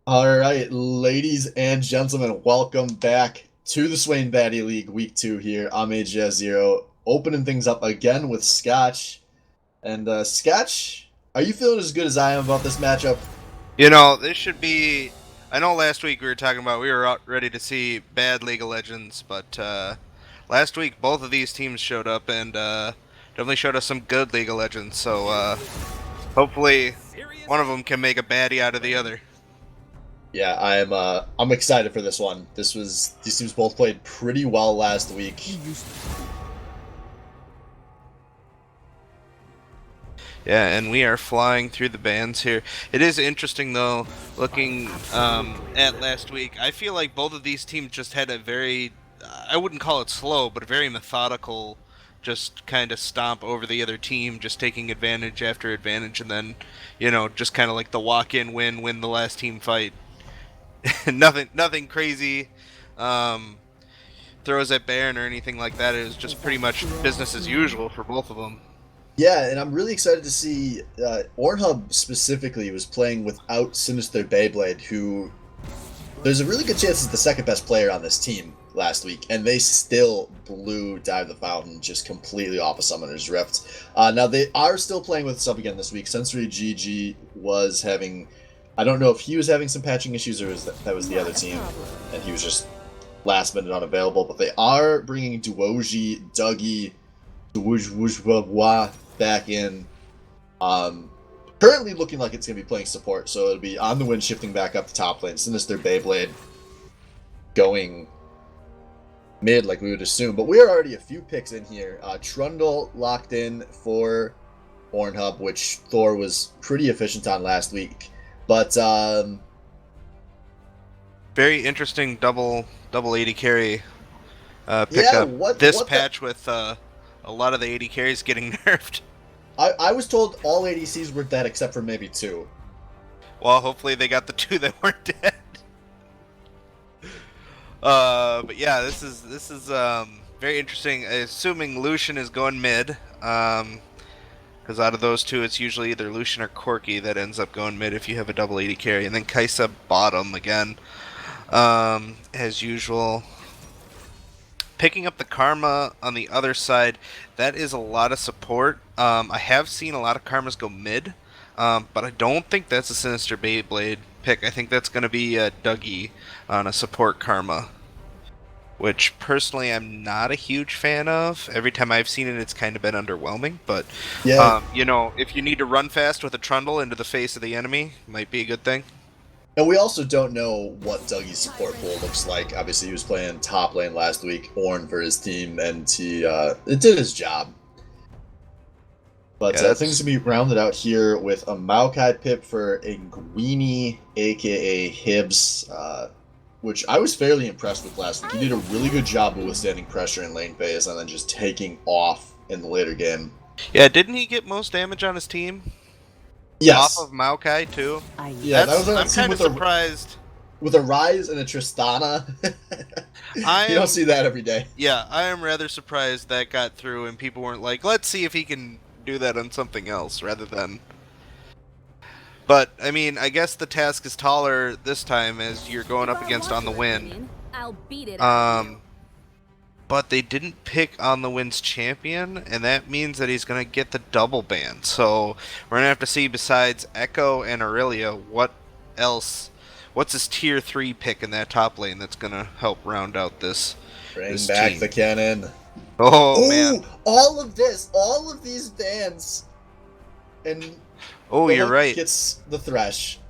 All right, ladies and gentlemen, welcome back to the Swain Baddy League Week 2 here. I'm AJ Zero, opening things up again with Scotch. And Scotch, are you feeling as good as I am about this matchup? This should be. I know last week we were talking about we were out ready to see bad League of Legends, but last week both of these teams showed up and definitely showed us some good League of Legends. So hopefully one of them can make a baddie out of the other. Yeah, I'm excited for this one. These teams both played pretty well last week. Yeah, and we are flying through the bands here. It is interesting though, looking at last week. I feel like both of these teams just had a very, I wouldn't call it slow, but a very methodical, just kind of stomp over the other team, just taking advantage after advantage, and then, just kind of like the walk-in win the last team fight. Nothing crazy. Um, Throws at Baron or anything like that. It was just pretty much business as usual for both of them. Yeah, and I'm really excited to see Ornhub specifically was playing without Sinister Beyblade, who there's a really good chance is the second best player on this team last week, and they still blew Dive the Fountain just completely off of Summoner's Rift. Now, they are still playing with sub again this week. Sensory GG was having, I don't know if he was having some patching issues or that was the other team, and he was just last minute unavailable, but they are bringing Duoji, Dougie, Duwujwujwwa back in. Currently looking like it's going to be playing support, so it'll be on the wind shifting back up to top lane. Sinister Beyblade going mid like we would assume, but we are already a few picks in here. Trundle locked in for Ornhub, which Thor was pretty efficient on last week. But Very interesting double 80 carry yeah, pickup this patch with a lot of the 80 carries getting nerfed. I was told all ADCs were dead except for maybe two. Well, hopefully they got the two that weren't dead. But yeah, this is very interesting. Assuming Lucian is going mid, because out of those two, it's usually either Lucian or Corki that ends up going mid if you have a double 80 carry, and then Kaisa bottom again, as usual. Picking up the Karma on the other side, that is a lot of support. I have seen a lot of Karmas go mid, but I don't think that's a Sinister Beyblade pick. I think that's going to be a Dougie on a support Karma, which personally I'm not a huge fan of. Every time I've seen it, it's kind of been underwhelming. But, Yeah, if you need to run fast with a Trundle into the face of the enemy, might be a good thing. and we also don't know what Dougie's support pool looks like. Obviously, he was playing top lane last week, Ornn for his team, and he it did his job. But Yeah, things that's to be rounded out here with a Maokai pip for Nguini, aka Hibbs, which I was fairly impressed with last week. He did a really good job of withstanding pressure in lane phase and then just taking off in the later game. yeah. Didn't he get most damage on his team off Yes. of Maokai too? Yeah, that was on a I'm team kind of surprised. with a Rise and a Tristana. I You don't am see that every day. Yeah, I am rather surprised that got through and people weren't like, let's see if he can do that on something else rather than. But I mean, I guess the task is taller this time as you're going up against on the wind. But they didn't pick on the wind's champion, and that means that he's gonna get the double ban. So we're gonna have to see besides Echo and Aurelia, what else. What's his tier 3 pick in that top lane that's gonna help round out this Bring this back team? the cannon. Oh man. Oh, all of this, all of these bans, and Oh, you're Philip right. gets the Thresh.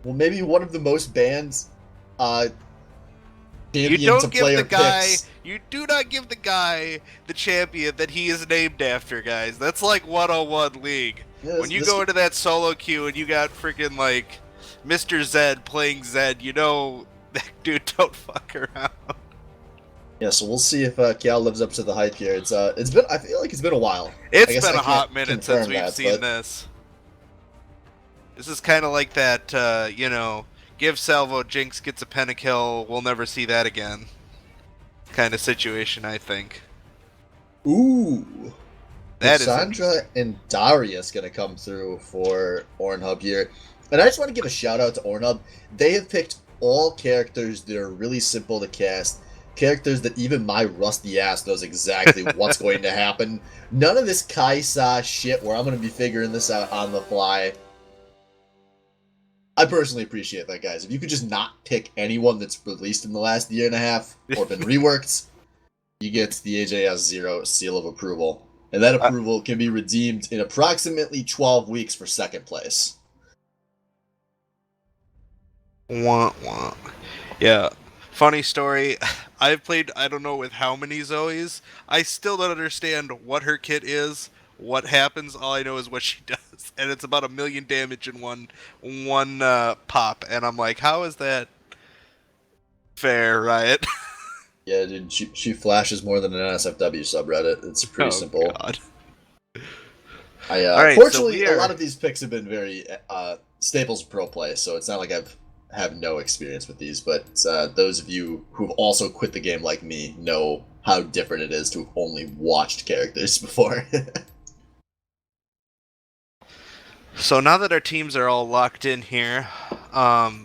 Well, maybe one of the most banned uh, You champion to don't give the player guy. picks. You do not give the guy the champion that he is named after, guys. That's like 101 League. Yeah, When you go into that solo queue and you got freaking like Mr. Zed playing Zed, you know that dude don't fuck around. yeah, so we'll see if Kial lives up to the hype here. It's been, I feel like it's been a while. I It's guess been I a can't hot minute confirm since we've that, seen but this. This is kind of like that, give Salvo, Jinx gets a pentakill, we'll never see that again kind of situation, I think. ooh, That is Lissandra interesting. and Darius going to come through for Ornhub here. And I just want to give a shout out to Ornhub. They have picked all characters that are really simple to cast, characters that even my rusty ass knows exactly what's going to happen. None of this Kaisa shit where I'm going to be figuring this out on the fly. I personally appreciate that, guys. If you could just not pick anyone that's released in the last year and a half or been reworked, you get the AJS 0 seal of approval. And that Uh, approval can be redeemed in approximately 12 weeks for second place. wah, wah. Yeah. Funny story. I've played, I don't know with how many Zoes. I still don't understand what her kit is, what happens. All I know is what she does, and it's about 1,000,000 damage in one pop. And I'm like, how is that fair, Riot? Yeah, dude, she flashes more than an NSFW subreddit. It's pretty Oh simple. God. I All right, so Fortunately, we a lot are. of these picks have been very staples of pro play, so it's not like have no experience with these. But those of you who've also quit the game like me know how different it is to have only watched characters before. So now that our teams are all locked in here, I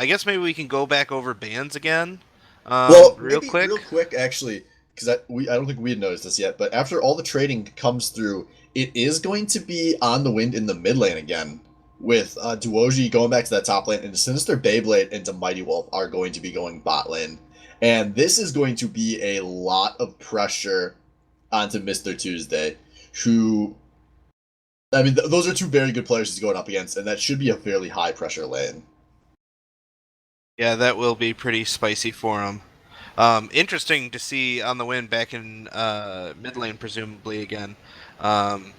guess maybe we can go back over bands again, Well, real maybe real quick. quick, actually, because I don't think we had noticed this yet, but after all the trading comes through, it is going to be on the wind in the mid lane again, with Duoji going back to that top lane, and Sinister Beyblade into Mighty Wolf are going to be going bot lane. And this is going to be a lot of pressure onto Mr. Tuesday, who, I mean, those are two very good players he's going up against, and that should be a fairly high pressure lane. Yeah, that will be pretty spicy for him. Interesting to see on the win back in mid lane, presumably again. Um,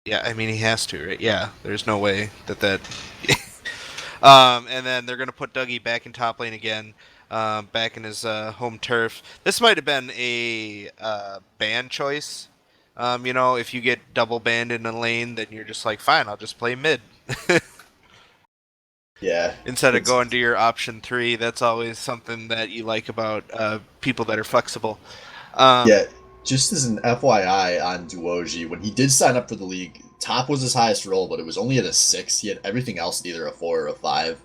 yeah, I mean he has to, right? Yeah, there's no way that. And then they're gonna put Dougie back in top lane again, back in his home turf. This might have been a ban choice. If you get double banned in a lane, then you're just like, fine, I'll just play mid. Yeah, Instead of it's going to your option three. That's always something that you like about people that are flexible. Yeah, just as an FYI on Duoji, when he did sign up for the league, top was his highest role, but it was only at a 6. He had everything else at either a 4 or a 5.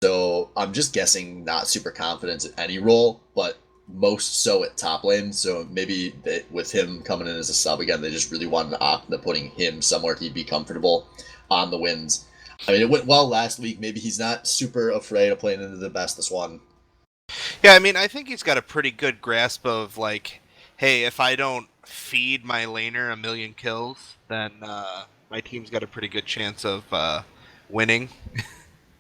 So I'm just guessing not super confident at any role, but most so at top lane. So maybe with him coming in as a sub again, they just really wanted to opt into putting him somewhere he'd be comfortable on the wins. I mean, it went well last week. Maybe he's not super afraid of playing into the best this one. Yeah, I mean, I think he's got a pretty good grasp of like, hey, if I don't feed my laner 1,000,000 kills, then my team's got a pretty good chance of winning.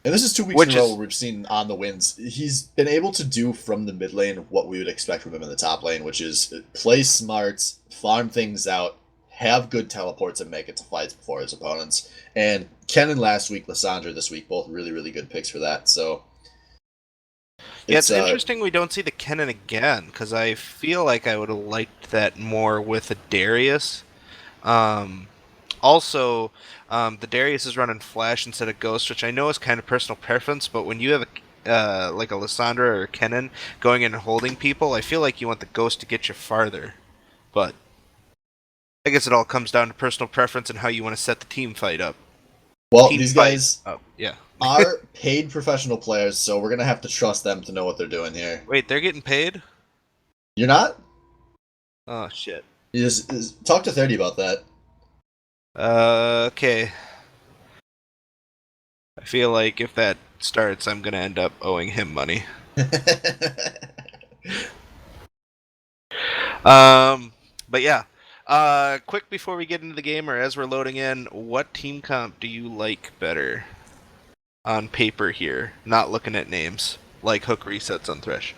And this is 2 weeks in a Which row where is, we've seen on the wins. He's been able to do from the mid lane what we would expect from him in the top lane, which is play smart, farm things out, have good teleports, and make it to fights before his opponents. And Kennen last week, Lissandra this week, both really, really good picks for that. So yeah, it's it's interesting we don't see the Kennen again because I feel like I would have liked that more with a Darius. Um, Also, the Darius is running Flash instead of Ghost, which I know is kind of personal preference, but when you have like a Lissandra or a Kennen going in and holding people, I feel like you want the Ghost to get you farther. But I guess it all comes down to personal preference and how you want to set the team fight up. well, Team these fight guys up, yeah. are paid professional players, so we're gonna have to trust them to know what they're doing here. Wait, they're getting paid? You're not? Oh shit. You just talk to 30 about that. Okay. I feel like if that starts, I'm gonna end up owing him money. Um, but yeah. Quick before we get into the game, or as we're loading in, what team comp do you like better on paper here? Not looking at names, like hook resets on Thresh.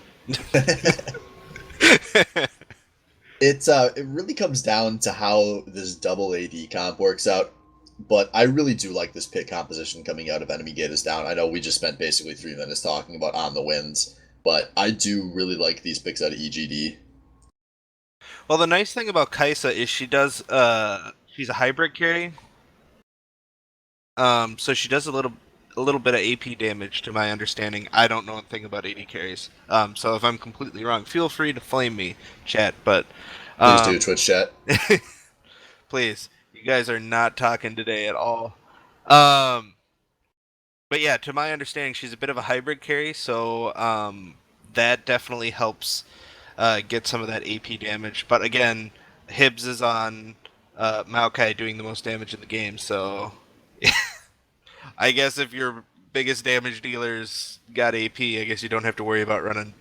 It really comes down to how this double AD comp works out. But I really do like this pick composition coming out of Enemy Gate is down. I know we just spent basically 3 minutes talking about on the wins, but I do really like these picks out of EGD. Well, the nice thing about Kaisa is she's a hybrid carry. So she does a little bit of AP damage to my understanding. I don't know a thing about AD carries. So if I'm completely wrong, feel free to flame me, chat. But Please do, um, Twitch chat. please. You guys are not talking today at all. But yeah, to my understanding, she's a bit of a hybrid carry, so that definitely helps get some of that AP damage. But again, Hibbs is on Maokai doing the most damage in the game, so I guess if your biggest damage dealers got AP, I guess you don't have to worry about running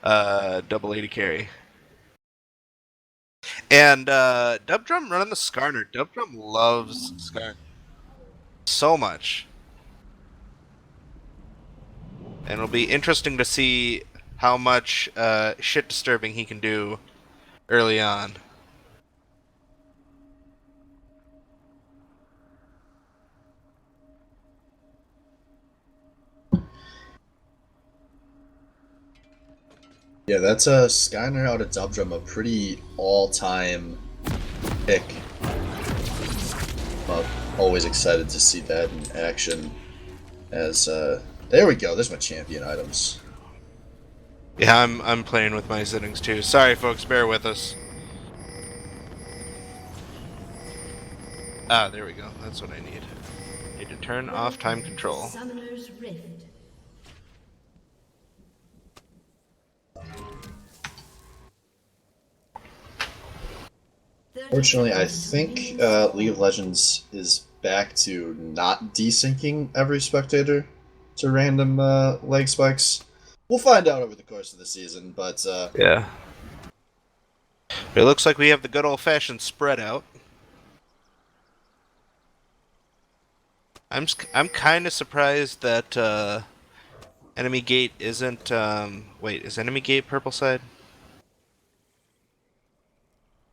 double A to carry. And Dubdrum running the Skarner. Dubdrum loves Skarner so much. And it'll be interesting to see how much shit disturbing he can do early on. Yeah, that's a Skyner out of Dubdrum, a pretty all-time pick. Always excited to see that in action. As there we go. There's my champion items. Yeah, I'm playing with my settings too. Sorry, folks, bear with us. Ah, there we go. That's what I need. Need to turn off time control. Summoner's Rift. Fortunately, I think League of Legends is back to not desyncing every spectator to random leg spikes. We'll find out over the course of the season, but Yeah. It looks like we have the good old-fashioned spread out. I'm kind of surprised that enemy gate isn't. Wait, is enemy gate purple side?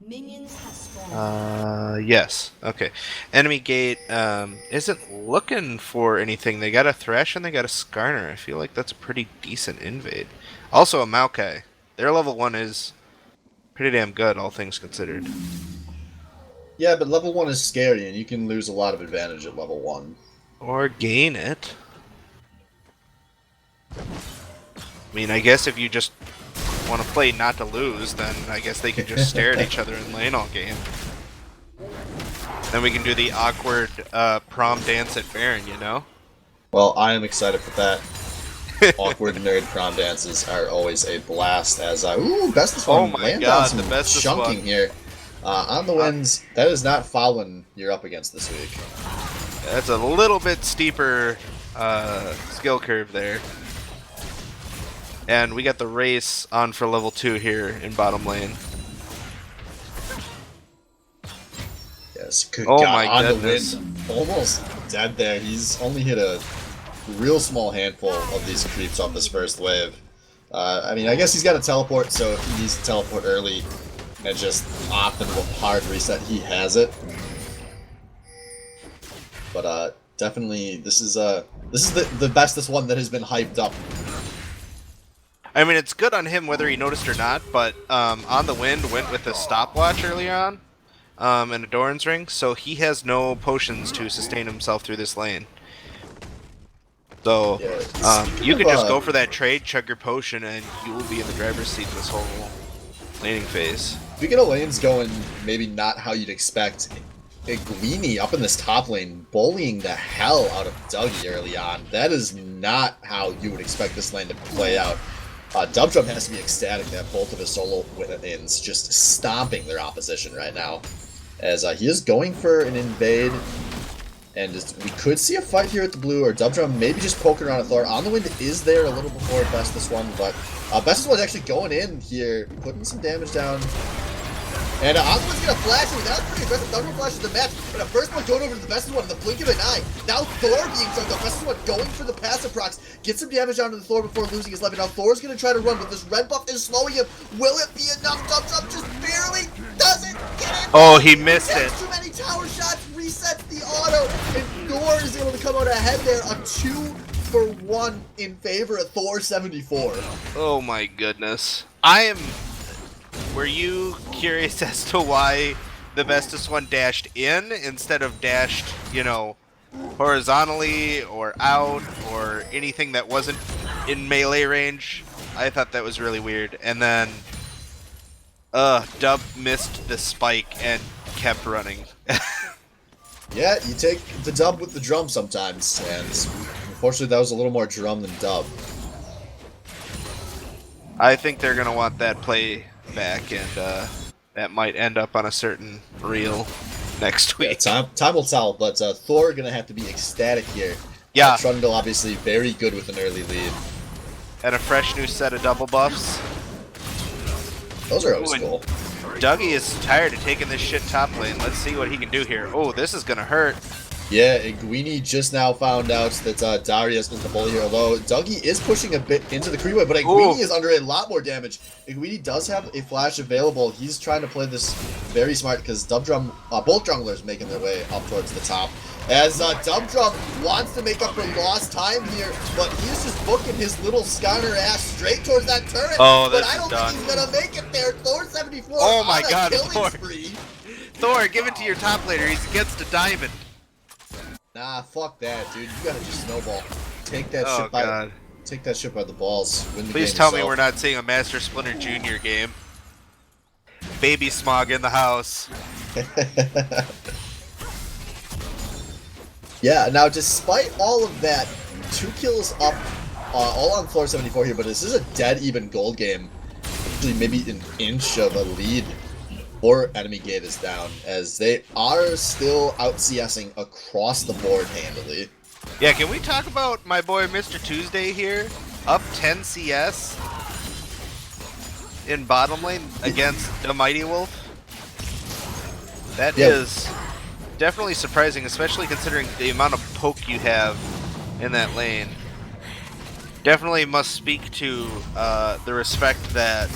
Minions have spawned. Yes. Okay. Enemy gate isn't looking for anything. They got a Thresh and they got a Skarner. I feel like that's a pretty decent invade. Also a Maokai. Their level 1 is pretty damn good, all things considered. yeah, but level 1 is scary, and you can lose a lot of advantage at level 1. Or gain it. I mean, I guess if you just want to play not to lose, then I guess they can just stare at each other in lane all game. Then we can do the awkward prom dance at Baron, you know? Well, I am excited for that. Awkward nerd prom dances are always a blast. As ooh, bestest one. Oh my Lands god, on some the bestest chunking one. here. On the wins, that is not Fallon you're up against this week. That's a little bit steeper skill curve there. And we got the race on for level 2 here in bottom lane. Yes, good Oh God, my on goodness. the win. Almost dead there. He's only hit a real small handful of these creeps off this first wave. I mean, I guess he's got a teleport, so if he needs to teleport early and just opt into a hard reset, he has it. But definitely, this is the bestest one that has been hyped up. I mean, it's good on him whether he noticed or not, but On the Wind went with a stopwatch earlier on and a Doran's Ring, so he has no potions to sustain himself through this lane. So you can just go for that trade, chug your potion, and you will be in the driver's seat this whole laning phase. Speaking of lanes going maybe not how you'd expect, Gwini up in this top lane bullying the hell out of Dougie early on. That is not how you would expect this lane to play out. Dubdrum has to be ecstatic that both of his solo wins just stomping their opposition right now. As he is going for an invade, and we could see a fight here at the blue, or Dubdrum maybe just poking around a Thor. On the Wind is there a little before Bestest One, but Bestest One's actually going in here, putting some damage down. And On the Wind's gonna flash him. That was pretty aggressive. Dubdrum flashes the match, but a first one going over to the Bestest One in the blink of an eye. Now Thor being chunked up. Bestest One going for the passive procs. Get some damage down to the Thor before losing his level. Now Thor's gonna try to run, but this red buff is slowing him. Will it be enough? Dubdrum just barely doesn't get it. Oh, he missed it. Too many tower shots, resets the auto, and Thor is able to come out ahead there. A 2-for-1 in favor of Thor 74. Oh my goodness. Were you curious as to why the Bestest One dashed in instead of dashed, you know, horizontally or out or anything that wasn't in melee range? I thought that was really weird. And then Dub missed the spike and kept running. Yeah, you take the dub with the drum sometimes, and unfortunately that was a little more drum than dub. I think they're gonna want that play back, and that might end up on a certain reel next Yeah, week. time will tell, but Thor gonna have to be ecstatic here. Yeah. Trundle obviously very good with an early lead. And a fresh new set of double buffs. Those are always Ooh, and cool. Dougie is tired of taking this shit top lane. Let's see what he can do here. Oh, this is gonna hurt. Yeah, Iguini just now found out that Darius is the bully here, although Dougie is pushing a bit into the creep wave, but Iguini is under a lot more damage. Iguini does have a flash available. He's trying to play this very smart because both junglers making their way up towards the top. As Dubdrum wants to make up for lost time here, but he's just booking his little Skyner ass straight towards that turret. Oh, but this I don't is done. think he's gonna make it there. Thor 74. Oh my on a God, killing Thor. spree. Thor, give it to your top laner. He's against a diamond. Nah, fuck that, dude. You gotta just snowball. Take that Oh, shit by God. take that shit by the balls. Win the Please game tell me yourself. we're not seeing a Master Splinter Jr. game. Baby Smog in the house. Yeah, now despite all of that, 2 kills up, all on floor 74 here, but this is a dead even gold game. Actually, maybe an inch of a lead or enemy gate is down, as they are still out CSing across the board handily. Yeah, can we talk about my boy Mr. Tuesday here? Up 10 CS in bottom lane against the Mighty Wolf. That is definitely surprising, especially considering the amount of poke you have in that lane. Definitely must speak to the respect that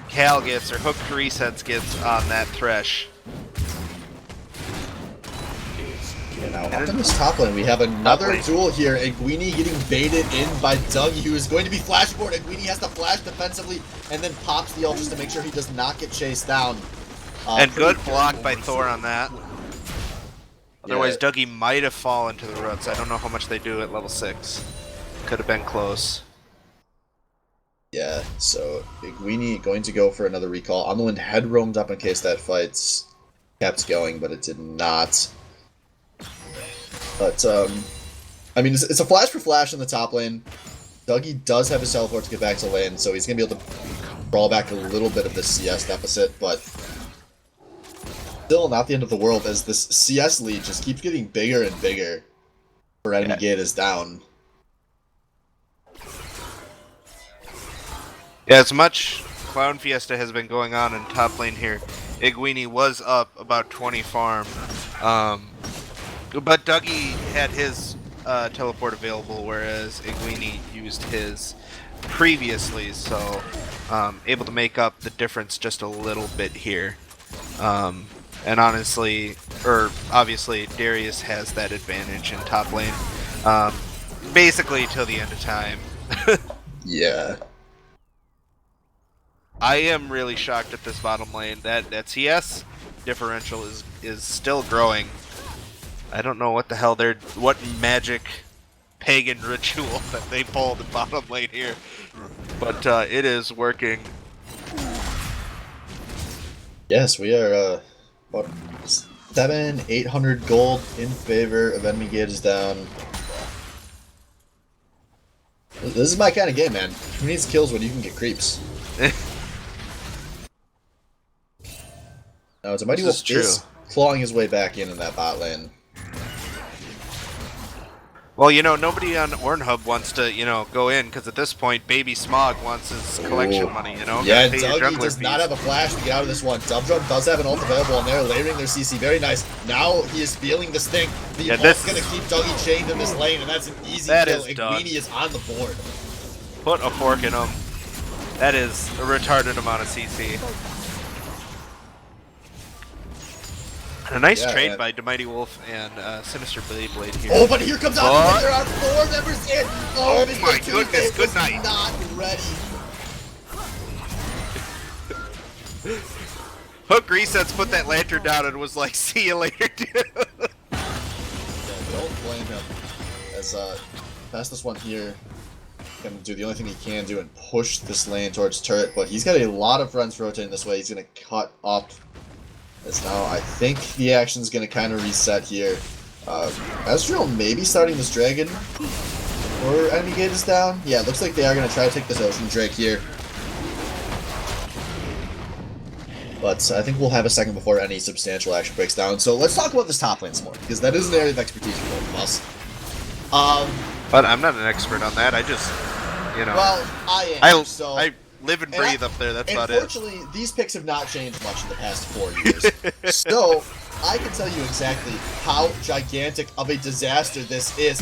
Cal gets, or Hook Resets gets on that Thresh. Yeah, now up in this top lane, we have another duel here. Iguini getting baited in by Dougie, who is going to be flashboard. Iguini has to flash defensively and then pops the ult just to make sure he does not get chased down. And good block by Thor on that. Otherwise, Yeah. Dougie might have fallen to the roots. I don't know how much they do at level 6. Could have been close. Yeah, so Iguini going to go for another recall. On the wind had roamed up in case that fight kept going, but it did not. But, I mean, it's a flash for flash in the top lane. Dougie does have his teleport to get back to lane, so he's going to be able to crawl back a little bit of this CS deficit, but still not the end of the world, as this CS lead just keeps getting bigger and bigger for enemy gate is down. Yeah, as much Clown Fiesta has been going on in top lane here, Iguini was up about 20 farm. But Dougie had his teleport available, whereas Iguini used his previously, so able to make up the difference just a little bit here. And honestly, or obviously, Darius has that advantage in top lane, basically till the end of time. Yeah. I am really shocked at this bottom lane. That CS differential is still growing. I don't know what the hell what magic pagan ritual that they pulled in bottom lane here, but it is working. Yes, we are about 700-800 gold in favor of enemy gate is down. This is my kind of game, man. Who needs kills when you can get creeps? Now, it's a Mighty Wolf is clawing his way back in that bot lane. Well, you know, nobody on Ornhub wants to, you know, go in, because at this point, Baby Smog wants his collection money, you know? Yeah, Gotta pay your Dougie jungler does not fees. have a flash to get out of this one. Dubdrum does have an ult available, and they're layering their CC. Very nice. Now he is feeling this thing. The ult's going to keep Dougie chained in this lane, and that's an easy kill. Iguini is on the board. Put a fork in him. That is a retarded amount of CC. A nice trade by Mighty Wolf and Sinister Blade here. Oh, but here comes out. There are 4 members in. Oh my goodness, good night. Not ready. Hook Resets put that lantern down and was like, see you later, dude. Yeah, don't blame him. As pass this one here, gonna do the only thing he can do and push this lane towards turret, but he's got a lot of friends rotating this way. He's gonna cut off As now, I think the action's going to kind of reset here. Ezreal maybe starting this dragon, or enemy gate is down. Yeah, it looks like they are going to try to take this Ocean Drake here. But I think we'll have a second before any substantial action breaks down. So let's talk about this top lane some more, because that is an area of expertise for both of us. But I'm not an expert on that. I just, you know. Well, I am. I live and breathe up there. That's about it. Unfortunately, these picks have not changed much in the past 4 years. So I can tell you exactly how gigantic of a disaster this is.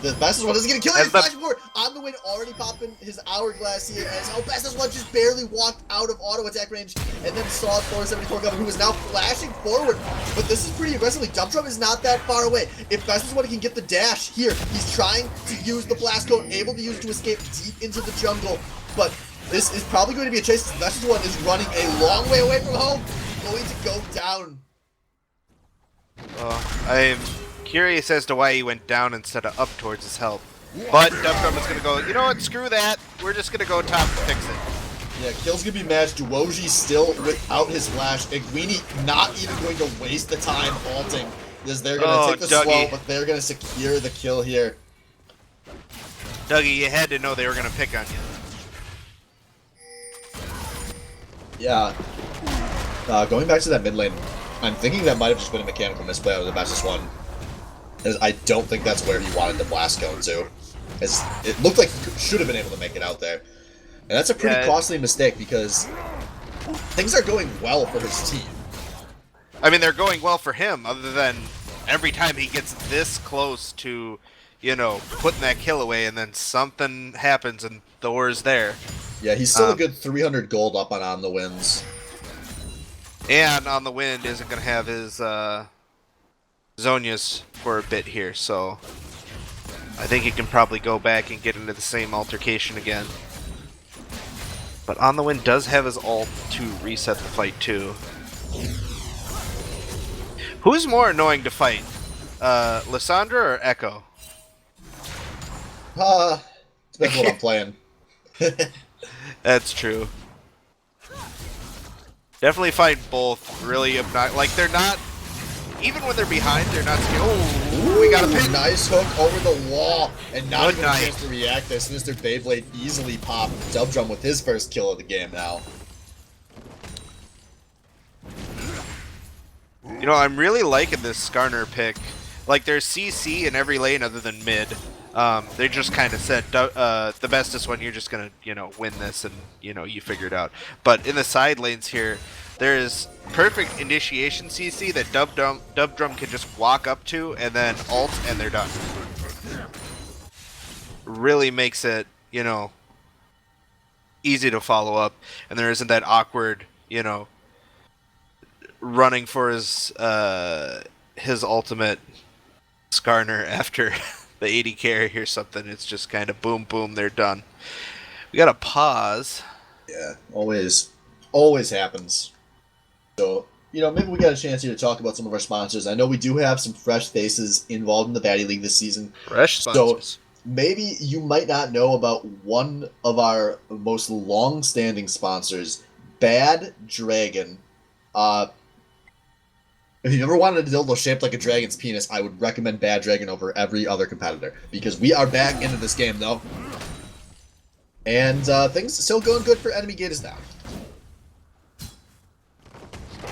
The Bestest One is going to kill him. Flashing forward on the win, already popping his hourglass here. As Bestest One just barely walked out of auto attack range, and then saw 474 coming, who is now flashing forward. But this is pretty aggressively. Dubdrum is not that far away. If Bestest One can get the dash here, he's trying to use the blast cone, able to use it to escape deep into the jungle. But this is probably going to be a chase. Bestest One is running a long way away from home, going to go down. I'm curious as to why he went down instead of up towards his health. But Dubdrum is going to go, you know what, screw that. We're just going to go top to fix it. Yeah, kill's going to be matched. Duoji still without his flash. Iguini not even going to waste the time ulting, because they're going to take the slow, but they're going to secure the kill here. Dougie, you had to know they were going to pick on you. Yeah. Going back to that mid lane, I'm thinking that might have just been a mechanical misplay out of the Bestest One. As I don't think that's where he wanted the blast cone to. As it looked like he should have been able to make it out there. And that's a pretty costly mistake, because things are going well for his team. I mean, they're going well for him, other than every time he gets this close to, you know, putting that kill away, and then something happens and Thor's there. Yeah, he's still a good 300 gold up on the wins. And On the Wind isn't going to have his Zonias for a bit here, so I think he can probably go back and get into the same altercation again. But On the Wind does have his ult to reset the fight too. Who's more annoying to fight? Lissandra or Echo? Depends what I'm playing. That's true. Definitely find both really obnoxious. Like, they're not, even when they're behind, they're not scared. Oh, we got a pick. Nice hook over the wall, and not even a chance to react as Mr. Beyblade easily popped Dubdrum with his first kill of the game now. You know, I'm really liking this Skarner pick. Like, there's CC in every lane other than mid. They just kind of said, the Bestest One, you're just going to, you know, win this, and, you know, you figure it out. But in the side lanes here, there is perfect initiation CC that Dubdrum can just walk up to, and then ult, and they're done. Really makes it, you know, easy to follow up, and there isn't that awkward, you know, running for his ultimate Skarner after the AD carry or something. It's just kind of boom, boom, they're done. We got to pause. Yeah, always happens. So, you know, maybe we got a chance here to talk about some of our sponsors. I know we do have some fresh faces involved in the Baddy League this season. Fresh sponsors. So maybe you might not know about one of our most long-standing sponsors, Bad Dragon. If you've ever wanted a dildo shaped like a dragon's penis, I would recommend Bad Dragon over every other competitor, because we are back into this game, though. And things still going good for enemy gate is down.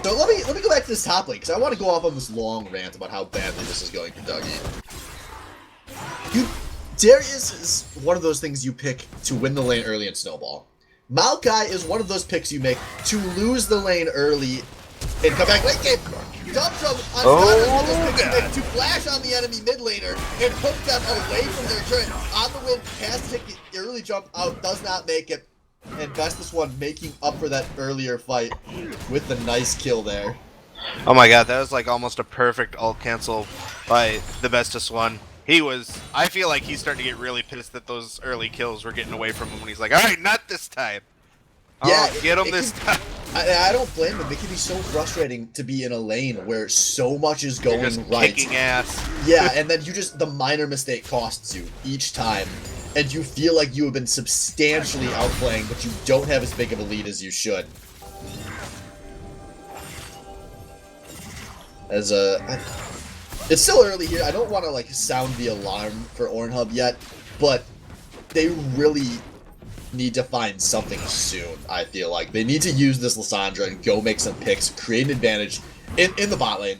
So let me go back to this top lane, because I want to go off on this long rant about how badly this is going for Dougie. Darius is one of those things you pick to win the lane early in Snowball. Maokai is one of those picks you make to lose the lane early and come back late game. Dubdrum to flash on the enemy mid laner and hook them away from their turret. On the win, has to take the early jump out, does not make it. And Bestest One making up for that earlier fight with the nice kill there. Oh my god, that was like almost a perfect ult cancel by the Bestest One. I feel like he's starting to get really pissed that those early kills were getting away from him when he's like, alright, not this time. Yeah, get him this time. I don't blame him. It can be so frustrating to be in a lane where so much is going You're just right. Kicking ass. Yeah, and then the minor mistake costs you each time. And you feel like you have been substantially outplaying, but you don't have as big of a lead as you should. As it's still early here. I don't want to like sound the alarm for Ornhub yet, but they really need to find something soon. I feel like they need to use this Lissandra and go make some picks, create an advantage in the bot lane.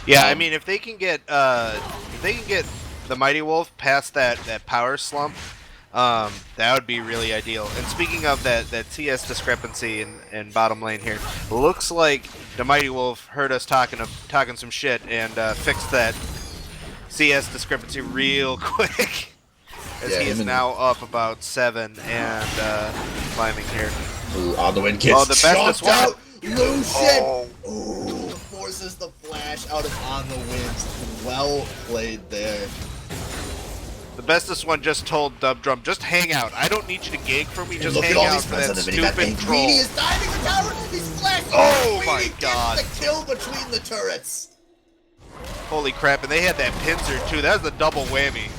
Yeah, I mean, if they can get the Mighty Wolf past that power slump, that would be really ideal. And speaking of that CS discrepancy in bottom lane here, looks like the Mighty Wolf heard us talking some shit and fixed that CS discrepancy real quick. As he is now up about 7 and climbing here. Ooh, on the win gets the bestest one. out. Lucian! Ooh, forces the flash out of On the Wind. Well played there. The bestest one just told Dub Drum, just hang out. I don't need you to gank for me, just Look hang at all out these for friends that on the minimap. stupid troll. Greedy is diving the tower. He's flashed. Oh my Greedy god. gets the kill between the turrets. Holy crap, and they had that pincer too. That was the double whammy.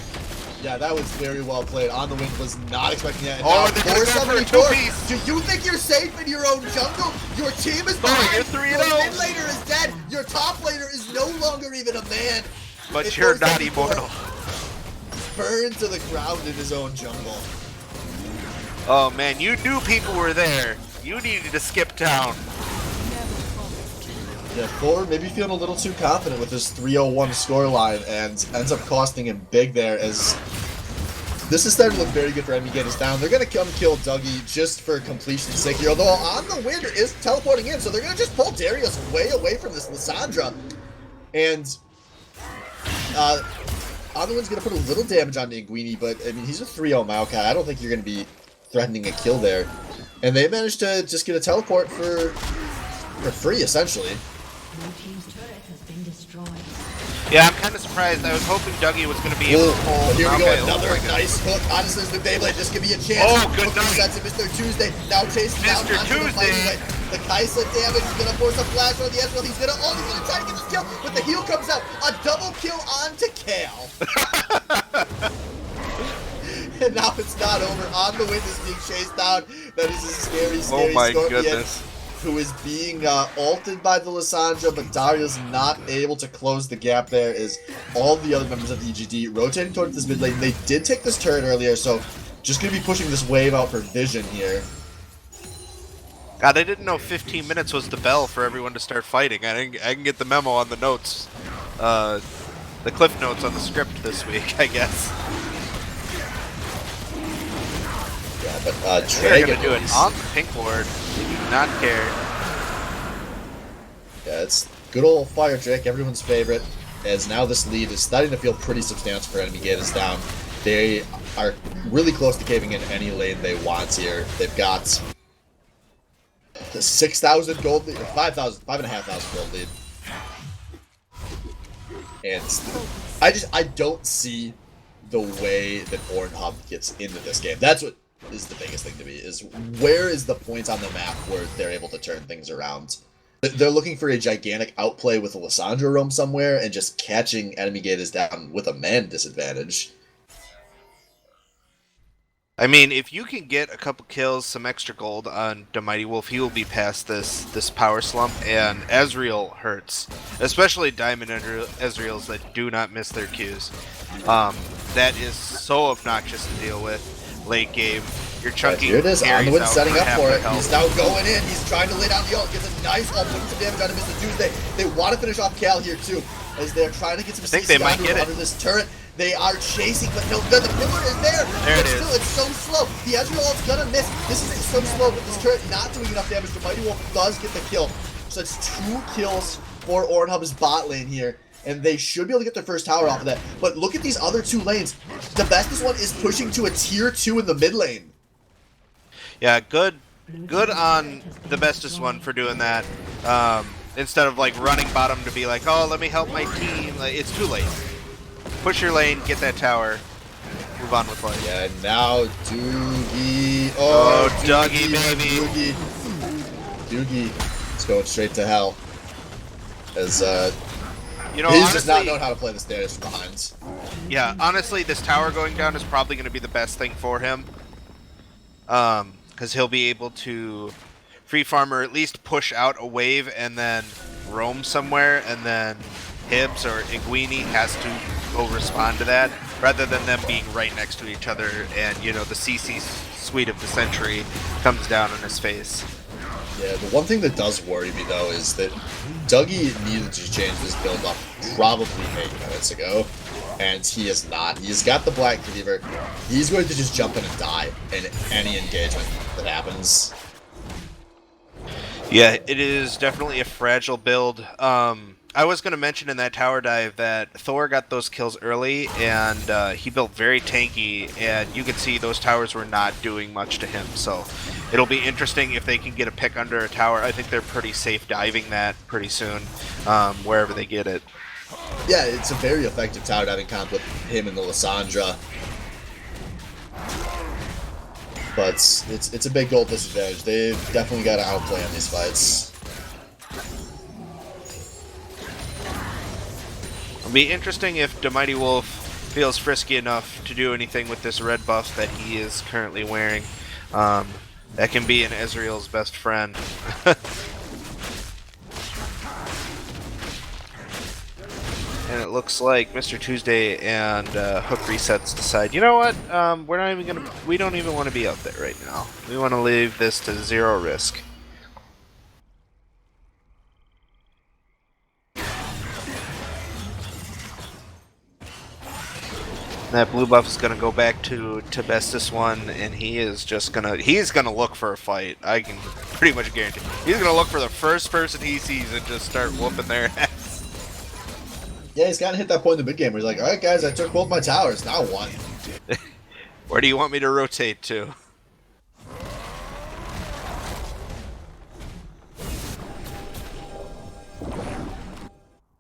Yeah, that was very well played. On the Wind was not expecting that. And Oh, now they're gonna go for a 2-piece. Do you think you're safe in your own jungle? Your team is Oh, behind. you're 3-0. Your mid laner is dead. Your top laner is no longer even a man. But It you're goes not 74. immortal. Burned to the ground in his own jungle. Oh man, you knew people were there. You needed to skip town. Yeah, Thor maybe feeling a little too confident with his 301 scoreline and ends up costing him big there as this is starting to look very good for Enemy Get Us Down. They're going to come kill Dougie just for completion's sake here, although On the Wind is teleporting in, so they're going to just pull Darius way away from this Lissandra. And On the Wind's going to put a little damage on Niguini, but I mean, he's a 3-0 Maokai. I don't think you're going to be threatening a kill there. And they managed to just get a teleport for free, essentially. Blue team's turret has been destroyed. Yeah, I'm kind of surprised. I was hoping Dougie was going to be able to pull. Here we go, Okay, another oh my God. nice hook. Honestly, the Beyblade just give me a chance. Oh, good Hooking night. sets to Mr. Tuesday. Now chasing down Mr. onto the Tuesday. Mighty Way. The Kaisa damage is gonna force a flash on the Ezreal. He's gonna try to get this kill, but the heal comes out. A double kill onto Kale. And now it's not over. On the Wind is being chased down. That is a scary, scary Oh my Scorpion, goodness. who is being ulted by the Lissandra, but Darius not able to close the gap there as all the other members of the EGD rotating towards this mid lane. They did take this turret earlier, so just going to be pushing this wave out for Vision here. God, I didn't know 15 minutes was the bell for everyone to start fighting. I can get the memo on the notes, the cliff notes on the script this week, I guess. Yeah, but They're Dragon gonna do it on the pink ward. They do not care. Yeah, it's good old Fire Drake, everyone's favorite. As now this lead is starting to feel pretty substantial for Enemy Get Us Down. They are really close to caving in any lane they want here. They've got the 6,000 gold lead, 5,000, 5,500 gold lead. And I don't see the way that Ornhub gets into this game. That's what is the biggest thing to me, is where is the point on the map where they're able to turn things around? They're looking for a gigantic outplay with a Lissandra roam somewhere and just catching Enemy Get Us Down with a man disadvantage. I mean, if you can get a couple kills, some extra gold on the Mighty Wolf, he will be past this power slump, and Ezreal hurts. Especially Diamond Ezreals that do not miss their Qs. That is so obnoxious to deal with late game. You're chunking. Here it is, On the Wind out setting up half for their it. health. He's now going in. He's trying to lay down the ult. Gets a nice ult, putting some damage on him. Mr. Tuesday. They want to finish off Cal here too, as they're trying to get some think they CC might get it. under this turret. They are chasing, but no, the pillar is there. There but it still, is. it's so slow. The Ezreal ult's gonna miss. This is so slow, but this turret not doing enough damage. The Mighty Wolf does get the kill. So it's 2 kills for Ornhub's bot lane here. And they should be able to get their first tower off of that. But look at these other 2 lanes. The bestest one is pushing to a tier 2 in the mid lane. Yeah, good on the bestest one for doing that. Instead of like running bottom to be like, oh, let me help my team. Like, it's too late. Push your lane, get that tower, move on with life. Yeah, now Doogie. Oh, Dougie, baby. Doogie is going straight to hell. As You know, he's honestly, just not known how to play the stairs from behind. yeah, honestly, this tower going down is probably going to be the best thing for him. Because he'll be able to free farm or at least push out a wave and then roam somewhere, and then Hibbs or Iguini has to go respond to that, rather than them being right next to each other and, you know, the CC suite of the century comes down on his face. Yeah, the one thing that does worry me, though, is that Dougie needed to change this build up probably 8 minutes ago, and he has not. He's got the Black Cleaver. He's going to just jump in and die in any engagement that happens. Yeah, it is definitely a fragile build. I was going to mention in that tower dive that Thor got those kills early, and he built very tanky, and you could see those towers were not doing much to him, so it'll be interesting if they can get a pick under a tower. I think they're pretty safe diving that pretty soon, wherever they get it. Yeah, it's a very effective tower diving comp with him and the Lysandra. But it's a big goal disadvantage. They've definitely got to outplay on these fights. It'll be interesting if the Mighty Wolf feels frisky enough to do anything with this red buff that he is currently wearing. That can be an Ezreal's best friend. And it looks like Mr. Tuesday and Hook Resets decide, you know what? We don't even want to be out there right now. We want to leave this to 0 risk. That blue buff is gonna go back to Bestest One, and he's gonna look for a fight. I can pretty much guarantee. He's gonna look for the first person he sees and just start whooping their ass. Yeah, he's gotta hit that point in the mid game where he's like, alright guys, I took both my towers, now what? Where do you want me to rotate to?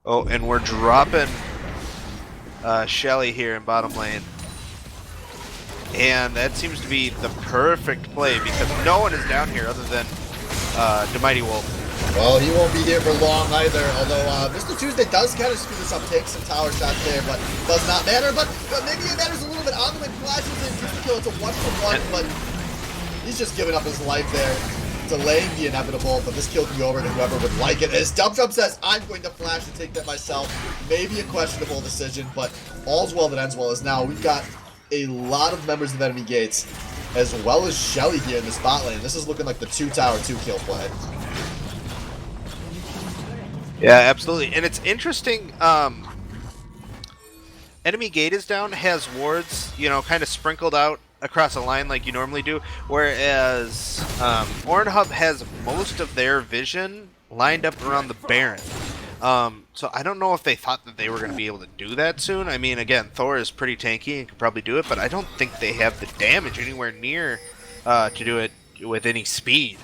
Oh, and we're dropping Shelly here in bottom lane. And that seems to be the perfect play because no one is down here other than the Mighty Wolf. Well, he won't be here for long either, although Mr. Tuesday does kind of screw this up, takes some tower shots there, but does not matter, but maybe it matters a little bit. On the way, flashes in, gets the kill, it's a 1-for-1, but he's just giving up his life there, delaying the inevitable, but this kill can go over to whoever would like it. As Dump says, I'm going to flash and take that myself. Maybe a questionable decision, but all's well that ends well, as now we've got a lot of members of enemy gates, as well as Shelly here in the spot lane. This is looking like the 2-tower, 2-kill play. Yeah, absolutely. And it's interesting, enemy gate is down, has wards, you know, kind of sprinkled out across a line like you normally do, whereas Ornhub has most of their vision lined up around the Baron. So I don't know if they thought that they were going to be able to do that soon. I mean, again, Thor is pretty tanky and could probably do it, but I don't think they have the damage anywhere near to do it with any speed.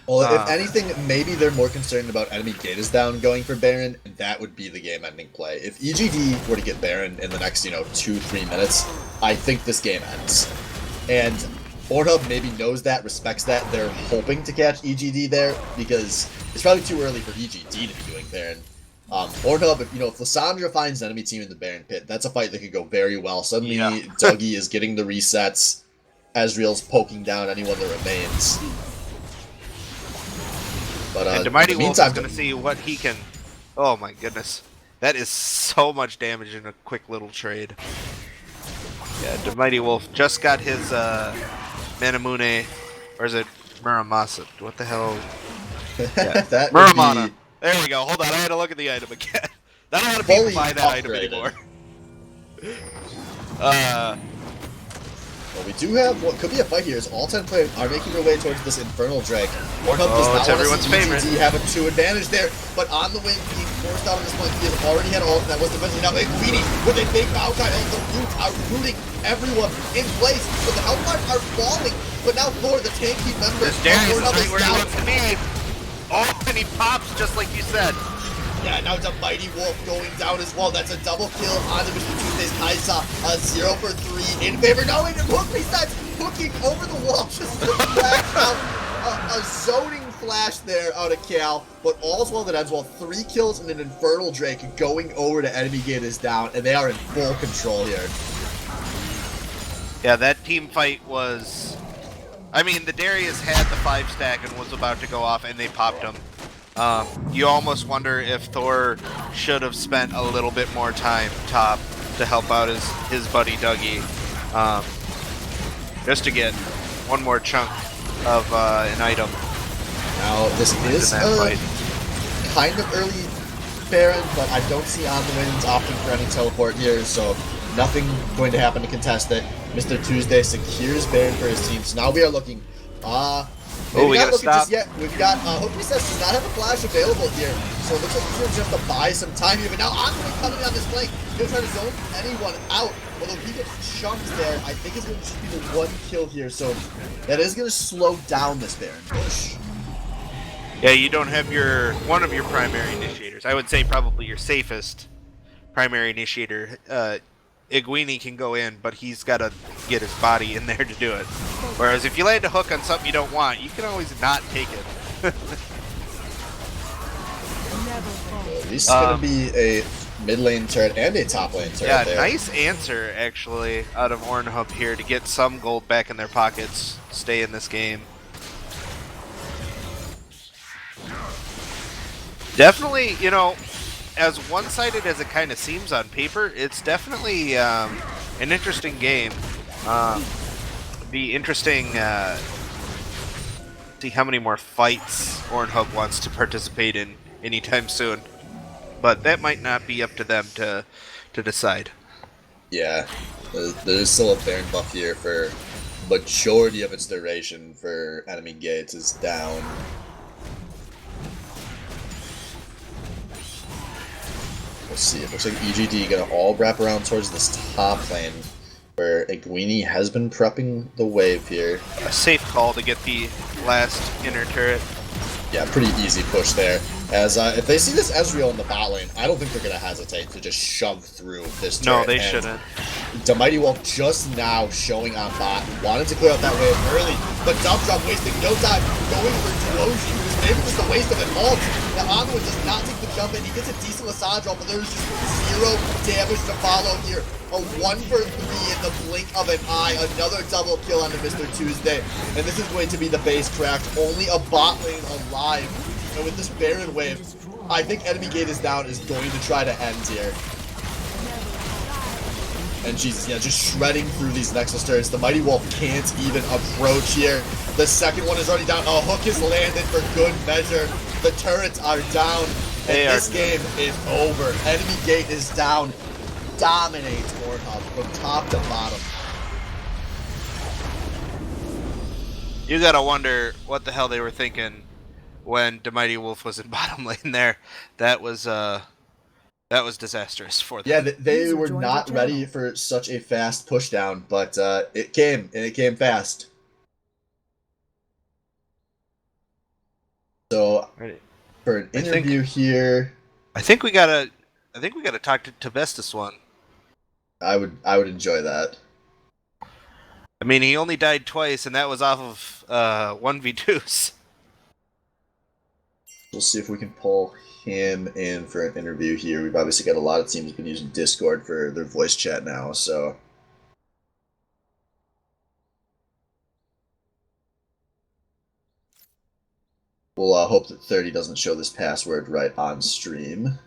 Well, if anything, maybe they're more concerned about enemy gate is down going for Baron, and that would be the game-ending play. If EGD were to get Baron in the next, 2-3 minutes, I think this game ends. And Ornhub maybe knows that, respects that. They're hoping to catch EGD there, because it's probably too early for EGD to be doing Baron. Ornhub, if Lysandra finds an enemy team in the Baron pit, that's a fight that could go very well. Suddenly, Dougie is getting the resets. Ezreal's poking down anyone that remains. But and the Mighty Wolf is going to see what he can... Oh my goodness. That is so much damage in a quick little trade. Yeah, the Mighty Wolf just got his Manamune, or is it Muramasa? What the hell? Yeah. Muramana. Be... There we go. Hold on, I had to look at the item again. Not a lot of people buy that item anymore. Well, we do have what could be a fight here, as all 10 players are making their way towards this Infernal Drake. Ornhub does not want to see EGD have a 2 advantage there, but on the way being forced out of this point, he has already had ult, and that was defensively now Iguini with a big Maokai, and the roots are rooting everyone in place, but the health bars are falling, but now Thor, the tanky member, this Darius is right where he wants to be. Oh, and he pops just like you said. Yeah, now it's a Mighty Wolf going down as well. That's a double kill on the Mr. Tuesday's Kaisa. A 0 for 3 in favor. No, and Hook resets, hooking over the wall. Just to flash out. A zoning flash there out of Cal. But all's well that ends well. 3 kills and an Infernal Drake going over to enemy gate is down. And they are in full control here. Yeah, that team fight was... I mean, the Darius had the 5 stack and was about to go off, and they popped him. You almost wonder if Thor should have spent a little bit more time top to help out his buddy Dougie, um, just to get one more chunk of an item Now, this is in that a fight. kind of early Baron, but I don't see on the wins opting for any teleport here, so nothing going to happen to contest it. Mr. Tuesday secures Baron for his team, so now we are looking. We gotta looking stop. just yet. We've got Hope Recess does not have a flash available here, so it looks like he's going to have to buy some time here. But now Andre coming on this flank, he'll try to zone anyone out. Although he gets chunked there, I think it's going to just be the one kill here, so that is going to slow down this Baron push. Yeah, you don't have one of your primary initiators. I would say probably your safest primary initiator. Iguini can go in, but he's got to get his body in there to do it. Whereas if you land a hook on something you don't want, you can always not take it. At least it's going to be a mid lane turret and a top lane turret. Yeah, there. nice answer actually out of Ornhub here to get some gold back in their pockets, stay in this game. Definitely, as one-sided as it kind of seems on paper, it's definitely an interesting game. Be interesting see how many more fights Ornhub wants to participate in anytime soon. But that might not be up to them to decide. Yeah, there's still a Baron buff here for majority of its duration for enemy gates is down. We'll see. It looks like EGD gonna all wrap around towards this top lane, where Iguini has been prepping the wave here. A safe call to get the last inner turret. Yeah, pretty easy push there. As if they see this Ezreal in the bot lane, I don't think they're gonna hesitate to just shove through this turret. No, they shouldn't. The Mighty Wolf just now showing on bot, wanted to clear out that wave early, but Dump Drop wasting no time, going for Duoshi, who was maybe just a waste of an ult. Now Anduin does not take the jump in, he gets a decent Lassage roll, but there's just zero damage to follow here. A 1 for 3 in the blink of an eye, another double kill onto Mr. Tuesday, and this is going to be the base cracked, only a bot lane alive. And with this Baron wave, I think enemy gate is down is going to try to end here. And Jesus, yeah, just shredding through these Nexus turrets. The Mighty Wolf can't even approach here. The second one is already down. A hook is landed for good measure. The turrets are down. And this game is over. Enemy gate is down. Dominates Ornhub from top to bottom. You gotta wonder what the hell they were thinking when the Mighty Wolf was in bottom lane there. That was disastrous for them. Yeah, they were not ready for such a fast pushdown, but it came, and it came fast. So, for an interview here, I think we gotta talk to Bestis one. I would enjoy that. I mean, he only died twice, and that was off of 1v2s. We'll see if we can pull him in for an interview here. We've obviously got a lot of teams been using Discord for their voice chat now, so we'll hope that 30 doesn't show this password right on stream.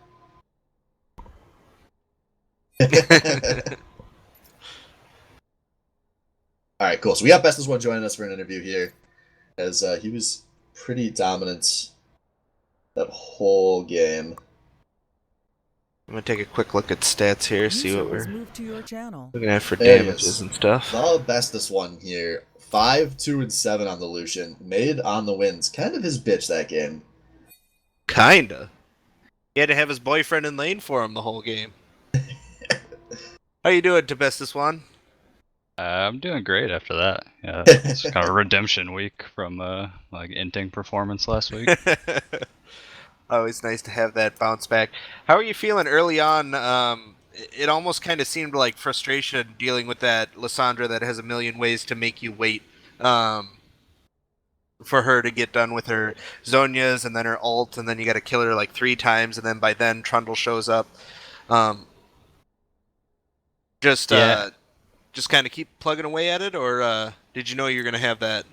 Alright, cool. So we got Bestis One joining us for an interview here, as he was pretty dominant that whole game. I'm gonna take a quick look at stats here, see what we're looking at for There damages and stuff. The Bestis One here. 5, 2, and 7 on the Lucian. Made on the wins. Kind of his bitch that game. Kinda. He had to have his boyfriend in lane for him the whole game. How you doing, Bestis One? I'm doing great after that. Yeah, it's kind of a redemption week from like inting performance last week. Always nice to have that bounce back. How are you feeling early on? It almost kind of seemed like frustration dealing with that Lissandra that has a million ways to make you wait for her to get done with her Zonias and then her ult, and then you got to kill her like 3 times, and then by then Trundle shows up. Just kind of keep plugging away at it, or did you know you're going to have that?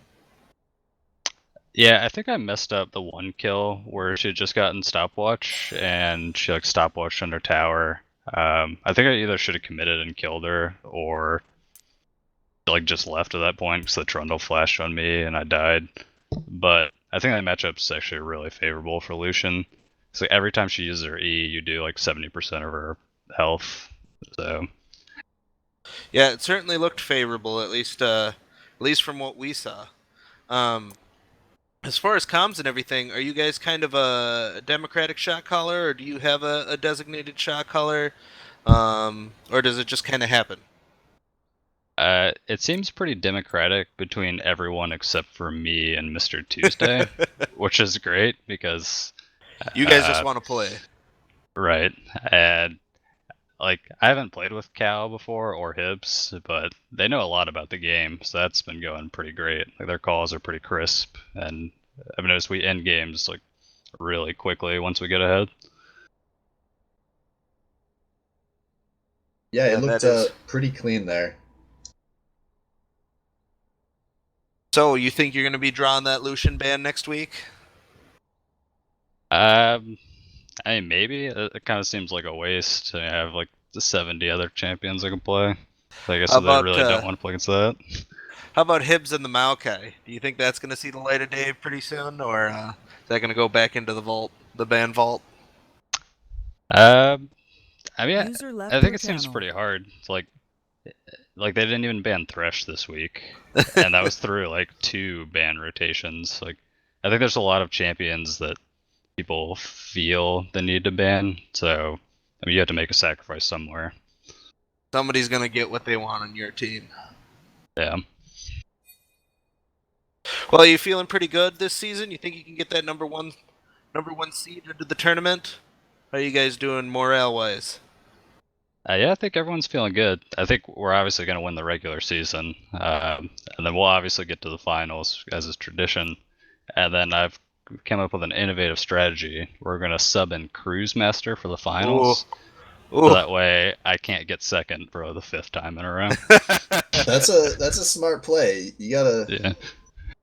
Yeah, I think I messed up the one kill where she had just gotten stopwatch and she like stopwatched under tower. I think I either should have committed and killed her or like just left at that point because the Trundle flashed on me and I died. But I think that matchup's actually really favorable for Lucian. So every time she uses her E, you do like 70% of her health. So Yeah, it certainly looked favorable, at least from what we saw. Um, as far as comms and everything, are you guys kind of a democratic shot caller, or do you have a designated shot caller, or does it just kind of happen? it seems pretty democratic between everyone except for me and Mr. Tuesday, which is great because You guys just want to play. right. And like I haven't played with Cal before or Hibbs, but they know a lot about the game, so that's been going pretty great. Like their calls are pretty crisp, and I've noticed we end games like really quickly once we get ahead. Yeah, Yeah, it looked that is. pretty clean there. So, you think you're going to be drawing that Lucian ban next week? Um, I mean, maybe it kind of seems like a waste to have like the 70 other champions I can play. I guess How if they about really don't want to play against that. how about Hibbs and the Maokai? Do you think that's going to see the light of day pretty soon, or is that going to go back into the vault, the ban vault? Um, I mean, User left I think your it seems channel. pretty hard. It's like they didn't even ban Thresh this week, and that was through like 2 ban rotations. Like I think there's a lot of champions that people feel the need to ban. So I mean, you have to make a sacrifice somewhere. Somebody's going to get what they want on your team. Yeah. Well, are you feeling pretty good this season? You think you can get that number one seed into the tournament? How are you guys doing morale wise? Yeah, I think everyone's feeling good. I think we're obviously going to win the regular season, and then we'll obviously get to the finals as is tradition. And then I've come up with an innovative strategy. We're going to sub in Cruise Master for the Ooh, finals, so ooh. that way I can't get second for the 5th time in a row. That's a smart play. Yeah.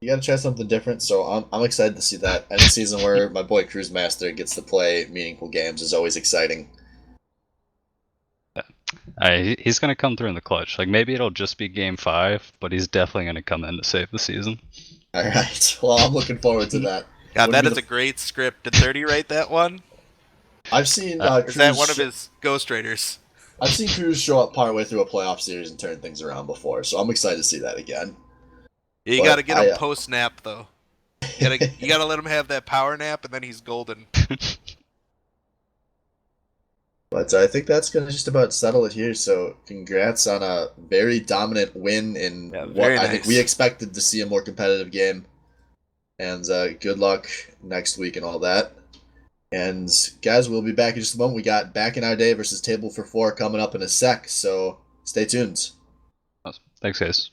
You gotta try something different. So I'm excited to see that. Any season where my boy Cruise Master gets to play meaningful games is always exciting. He's going to come through in the clutch. Like maybe it'll just be game 5, but he's definitely going to come in to save the season. All right. Well, I'm looking forward to that. God, Wouldn't that be is the- a great script. Did 30 write that one? I've seen Uh, Is that Cruz. one of his Ghost Raiders? I've seen Cruz show up partway through a playoff series and turn things around before, so I'm excited to see that again. Yeah, you But got to get I, him post nap though. You gotta let him have that power nap, and then he's golden. But I think that's going to just about settle it here. So, congrats on a very dominant win in Yeah, what very I think we nice. expected to see a more competitive game. And good luck next week and all that. And guys, we'll be back in just a moment. We got Back in Our Day versus Table for Four coming up in a sec, so stay tuned. Thanks, guys.